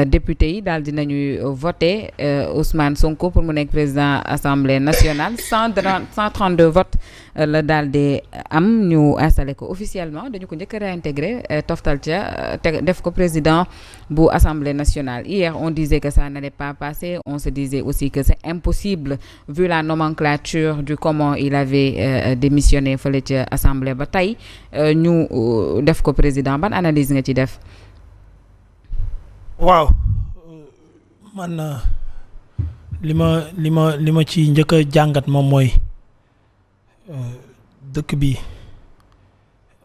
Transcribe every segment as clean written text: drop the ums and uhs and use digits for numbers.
député yi daal dinañuy voté Ousmane Sonko pour mu nekk président assemblée nationale 132 votes la daal di am ñu installé ko officiellement dañu ko njëkk a réintégré toftal ca def ko président bu assemblée nationale. Hier on disait que ça n'allait pas passer, on se disait aussi que c'est impossible vu la nomenclature du comment il avait démissionné fële ca assemblée ba tey ñu def ko président. Ban analyse nga ci def? waaw man li ma ci njëkk a jàngat moom mooy dëkk bi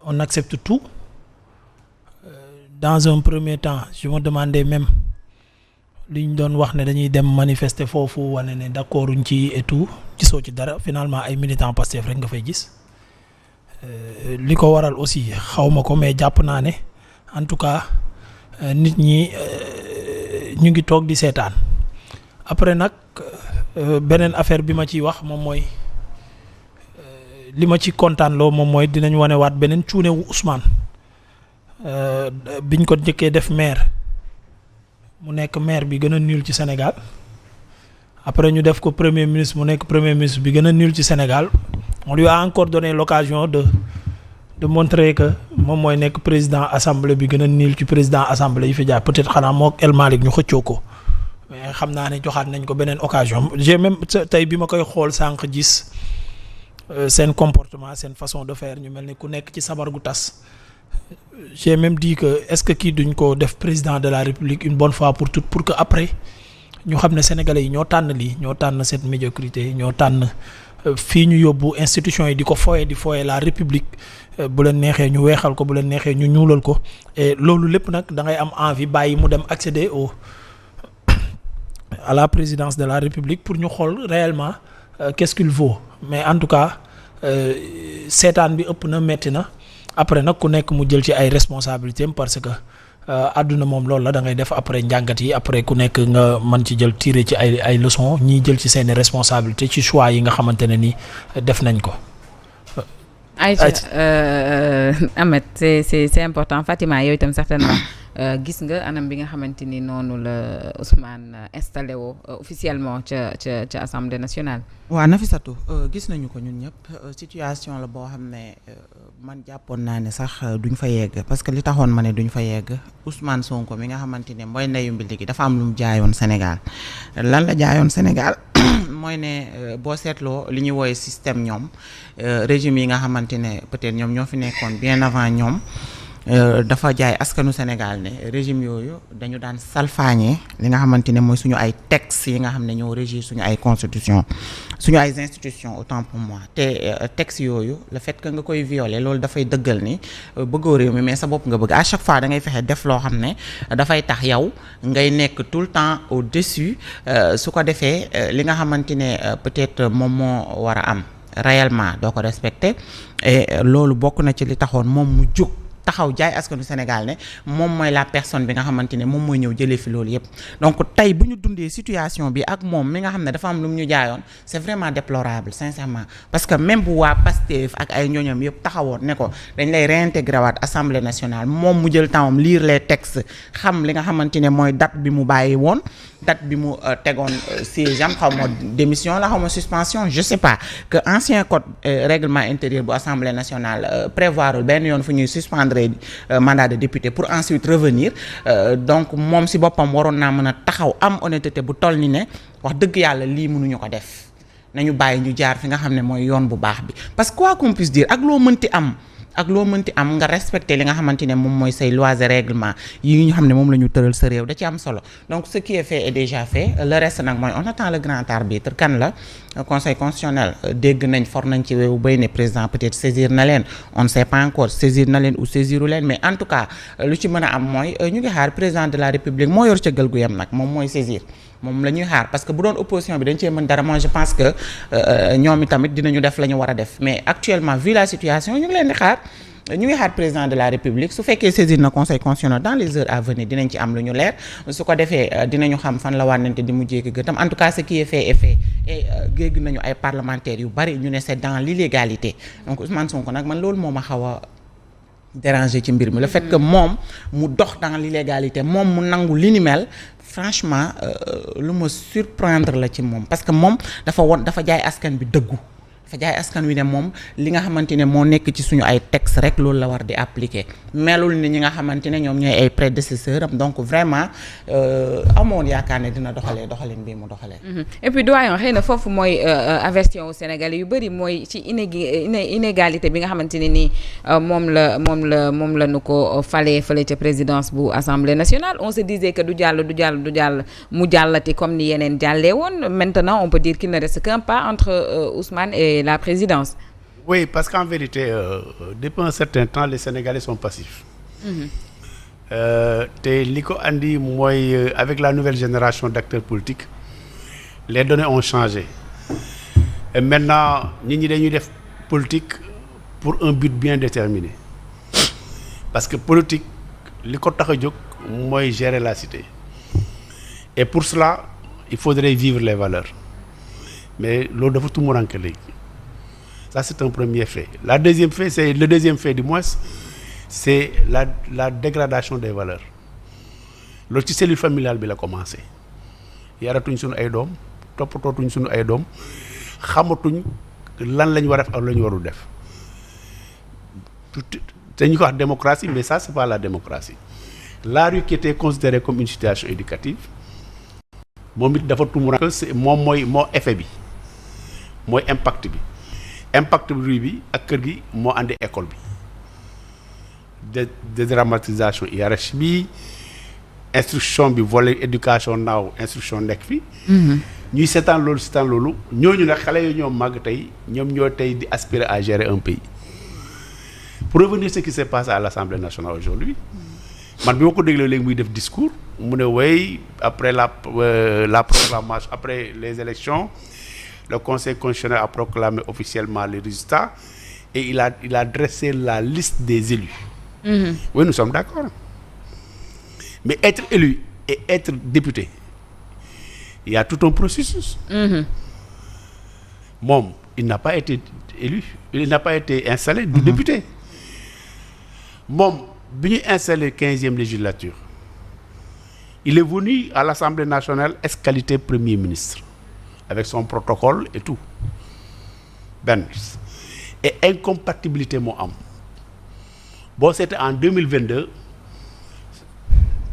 on accepte tout. Dans un premier temps je me demandais même li ñu doon wax ne dañuy dem manifester foofu wane ne d'accorduñ ci et tout gisoo ci dara, finalement ay militants Pastef rek nga fay gis. Li ko waral aussi xawma ko, mais jàpp naa ne en tout cas nit ñi ñu ngi toog di seetaan. Après nag beneen affaire bi ma ciy wax moom mooy li ma ci kontaan loo moom mooy dinañ wane waat beneen cuune wu Ousmane biñ ko njëkkee def maire mu nekk maire bi gën a nul ci Sénégal. Après ñu def ko premier ministre mu nekk premier ministre bi gën a nul ci Sénégal. On lui a encore donné l'occasion de montrer que moom mooy nekk président assemblée bi gën a niil ci président assemblée yi fi jaar, peut-être xanaa mook El Malick ñu xëccoo ko, mais xam naa ne joxaat nañ ko beneen occasion. J'ai même tey bi ma koy xool sànq gis seen comportement, seen façon de faire, ñu mel ni ku nekk ci sabar gu tas. J'ai même dit que est-ce que kii duñ ko def président de la République une bonne fois pour toutes, pour que après ñu xam ne sénégalais yi ñoo tànn lii, ñoo tànn cette médiocrité, ñoo tànn fii ñu yóbbu institution yi di ko foye la République. Bu leen neexee ñu weexal ko, bu leen neexee ñu ñuulal ko, et loolu lépp nag da ngay am envie bàyyi mu dem accéder à la présidence de la République pour ñu xool réellement qu'est-ce qu'il vaut. Mais en tout cas seetaan bi ëpp na, metti na. Après nag ku nekk mu jël ci ay responsabilités parce que àdduna moom loolu la, da ngay def après njàngat yi, après ku nekk nga mën ci jël tirer ci ay leçons, ñiy jël ci seeni responsabilités ci choix yi nga xamante ne ni def nañ ko. Aïcha, Ahmed, c'est important. Fatima, yow itam certainement gis nga anam bi nga xamante ni noonu la Ousmane installé woo officiellement ca Assemblée nationale. waaw Nafissatou, gis nañu ko ñun ñëpp. Situation la boo xam ne man jàppoon naa ne sax duñ fa yegg, parce que li taxoon ma ne duñ fa yegg, Ousmane Sonko mi nga xamante ne mooy ndeyu mbi gi dafa am lu mu jaayoon Sénégal. Lan la jaayoon Sénégal mooy ne boo seetloo li ñuy wooye système ñoom régime yi nga xamante ne peut-être ñoom ñoo fi nekkoon bien avant ñoom, dafa jaay askanu Sénégal ne régime yooyu dañu daan salfaañee li nga xamante ne mooy suñu ay textes yi nga xam ne ñoo régir suñu ay constitution, suñu ay institutions, autant pour moi. Te textes yooyu le fait que nga koy violer loolu dafay dëggal ni bëggoo réew mi mais sa bopp nga bëgg. À chaque fois da ngay fexe def loo xam ne dafay tax yow ngay nekk tout le temps au-dessus, su ko defee li nga xamante ne peut-être moom moo war a am réellement doo ko respecter. Et loolu bokk na ci li taxoon moom mu jug taxaw jaay askanu Sénégal ne moom mooy la personne bi nga xamante ne moom mooy ñëw jëlee fi loolu yépp. Donc tey bu ñu dundee situation bi ak moom mi nga xam ne dafa am lu mu ñu jaayoon, c'est vraiment déplorable sincèrement, parce que même bu waa Pastef ak ay ñoñom yépp taxawoon ne ko dañ lay réintégrer waat Assemblée nationale, moom mu jël temps am lire les textes, xam li nga xamante ne mooy date bi mu bàyyi woon, date bi mu tegoon siège am, xaw ma démission la xaw ma suspension, je sais pas, que ancien code règlement intérieur bu Assemblée nationale prévoirul benn yoon fu ñuy suspendre mandat de député pour ensuite revenir. Donc moom si boppam waroon naa mën a taxaw am honnêteté bu toll ni ne wax dëgg yàlla lii mënuñu ko def, nañu bàyyi ñu jaar fi nga xam ne mooy yoon bu baax bi. Parce que quoi qu'on puisse dire, ak loo mënti am nga respecter li nga xamante ne moom mooy say lois et règlements yi ñu xam ne moom la ñu tëral sa réew, da ci am solo. Donc ce qui est fait est déjà fait. Le reste nag mooy on attend le grand arbitre. Kan la conseil constitutionnel, dégg nañ for nañ ci weewu bay ne président peut-être saisir na leen, on ne sait pas encore saisir na leen ou saisiru leen, mais en tout cas lu ci mën a am mooy ñu ngi xaar président de la République moo yor cëggal gu yem nag, moom mooy saisir, moom la ñuy xaar. Parce que bu doon opposition bi dañ cee mën dara, moi je pense que ñoom itamit dinañu def la ñu war a def, mais actuellement vu la situation ñu ngi leen di xaar. ñu ngi xaar président de la République su fekkee saisir na conseil constitutionnel dans les heures à venir dinañ ci am lu ñu leer, su ko defee dinañu xam fan la wànnante di mujjee ki gëtam. En tout cas ce qui est fait est fait, et géeg nañu ay parlementaires yu bari ñu ne c'est dans l'illégalité. Donc Ousmane Sonko nag man loolu moo ma xaw a déranger ci mbir mi le fait que moom mu dox dans l'illégalité moom mu nangu li ni mel franchement lu ma surprendre la ci moom parce que moom dafa jaay askan bi dëggu dafa jaay askan wi ne moom li nga xamante ne moo nekk ci suñu ay texte rek loolu la war di appliquer melul ni ñi nga xamante ne ñoom ñooy ay prédécesseurs am donc vraiment amoon yaakaar ne dina doxalin bii mu doxalee. Et puis doyen xëy na foofu mooy aversion au Sénégalais yu bëri mooy ci inégalité bi nga xamante ne nii moom la nu ko falee fële ca présidence bu Assemblée nationale on se disait que du jàll mu jàllati comme ni yeneen jàllee woon maintenant on peut dire qu'il ne reste qu'un pas entre Ousmane et la présidence. Oui, parce qu'en vérité depuis un certain temps les Sénégalais sont passifs. te li ko andi mooy avec la nouvelle génération d'acteurs politiques les données ont changé et maintenant nit ñi dañuy def politique pour un but bien déterminé parce que politique li ko tax a jóg mooy gérer la cité et pour cela il faudrait vivre les valeurs mais loolu dafa tumuranke léegi ça c'est un premier fait le deuxième fait du moins c'est la dégradation des valeurs loolu ci cellule familiale bi la commencé yaratuñ suñu ay doom toppatootuñ suñu ay doom xamatuñ lan lañ war a def ak la ñu warul def te ñu ko wax démocratie mais ça c'est pas la démocratie la rue qui était considérée comme une situation éducative moom it dafa tumuranke moom moo effet bi mooy impact bi bi ak kër gi moo andi école bi dédramatisation hiérarchie bi instruction bi volet éducation naaw instruction nekk fi ñuy seetaan loolu ñooñu nag xale yooyu ñoom màgg tey ñoom ñoo tey di aspirer à gérer un pays pour revenir ce qui s'est passé à l'Assemblée nationale aujourd'hui man bi ma ko dégloo léegi muy def discours mu ne way après la proclamation après les élections le Conseil constitutionnel a proclamé officiellement les résultats et il a dressé la liste des élus. Oui, nous sommes d'accord. Mais être élu et être député, il y a tout un processus. Moom, il n'a pas été élu, il n'a pas été installé du député. Moom, bi ñu installé 15e législature, il est venu à l'Assemblée nationale qualité Premier ministre. Avec son protocole et tout benn et incompatibilité moo am boo c'était en 2022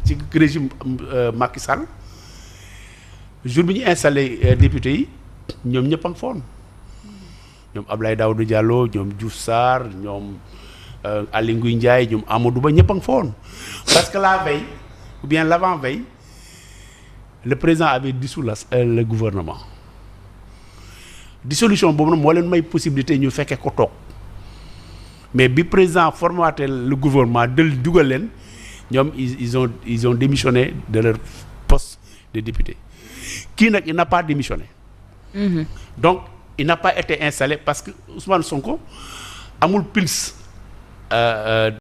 ci régime Macky Sall jour bi ñu installé député yi ñoom ñëpp a ngi foon ñoom Abdoulaye Daouda Diallo ñoom Diouf Sarr ñoom Aly Ngouille Ndiaye ñoom Amadou Ba ñëpp a ngi foon parce que la veille ou bien l'avant-veille le président avait dissous le gouvernement dissolution boobu nag moo leen may possibilité ñu fekkee ko toog mais bi président formaté le gouvernement dugal leen ñoom ils ont démissionné de leur poste de député kii nag il n'a pas démissionné. Donc il n'a pas été installé parce que Ousmane Sonko amul pils